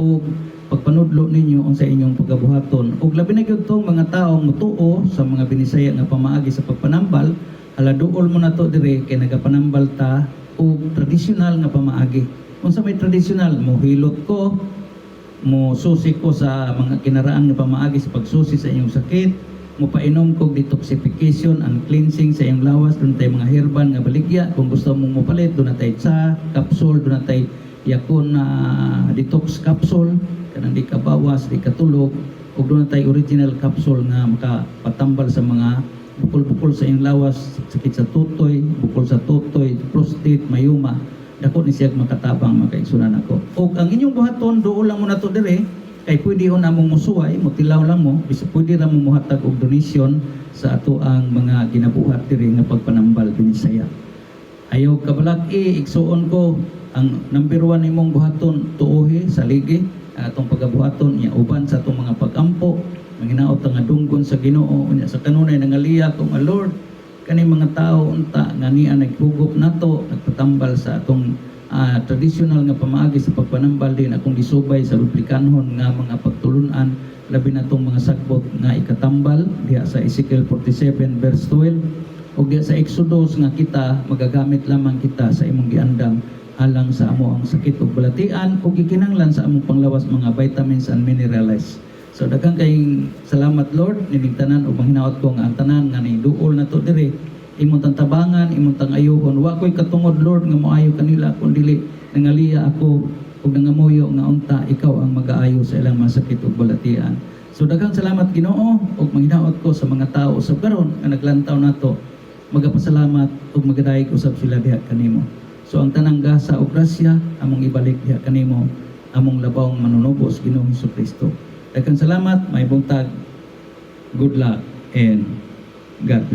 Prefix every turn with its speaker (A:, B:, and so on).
A: o pagpanudlo ninyo sa inyong pagabuhaton. Ug labi na gyud tong mga taong mutuo sa mga binisaya nga pamaagi sa pagpanambal, hala duol mo na to dire kay nagapanambal ta og tradisyonal nga pamaagi. Unsa may tradisyonal, mohilot ko, mo susi ko sa mga kinaraan nga pamaagi sa pagsusi sa inyong sakit, mo painom ko detoxification and cleansing sa iyong lawas, doon tayo mga herban nga baligya, kung gusto mong mupalit, doon na tayo sa capsule, doon na tayo yakon na detox capsule, kanang di ka bawas, di ka tulog, ug doon na tayo original capsule nga makapatambal sa mga bukol-bukol sa iyong lawas, sakit sa tutoy, bukol sa tutoy, prostate, mayuma, dako ni siya makatabang makaigsunan ako. O ang inyong buhaton, doon lang mo na to dire, kay pwede yun namong musuway, mutilaw lang mo, bisa pwede lang mo muhatag og donation sa ato ang mga ginabuhat dire nga pagpanambal binisaya. Ayaw kabalag igsuon ko, ang number 1 imong buhaton, tuohi, saligi, atong pagabuhaton, niya uban sa atong mga pagampo, manginaot nga dunggon sa Ginoo, unya sa kanunay nangaliya ko, Lord, kani mga tao unta nga niya naghugop nato, nagpatambal sa atong traditional nga pamaagi sa pagpanambal din akong gisubay sa Republikanhon nga mga pagtulunan, labi na tong mga sagbot nga ikatambal diha sa Ezekiel 47 verse 12 o diha sa Exodus nga kita magagamit lamang kita sa imong giandam alang sa amo ang sakit ug balatian ug gikinahanglan sa among panglawas mga vitamins and minerals. So daghang kayong salamat Lord, nining tanan ug manghinaot ko nga ang tanan nga niduol na to dire imong tantabangan, imong tangayohon. Wa ko'y katungod Lord nga moayo kanila kundi nangaliya ako ug nangamuyo nga unta ikaw ang mag-aayo sa ilang masakit ug balatian. So daghang salamat Ginoo ug manghinaot ko sa mga tao usab karon nga naglantaw nato. Magapasalamat ug magadayeg usab sila diha kanimo. So ang tanang gasa ug grasya among ibalik diha kanimo, among labawng manunubos Ginoong Hesukristo. Daghang salamat, may buntag. Good luck and God bless.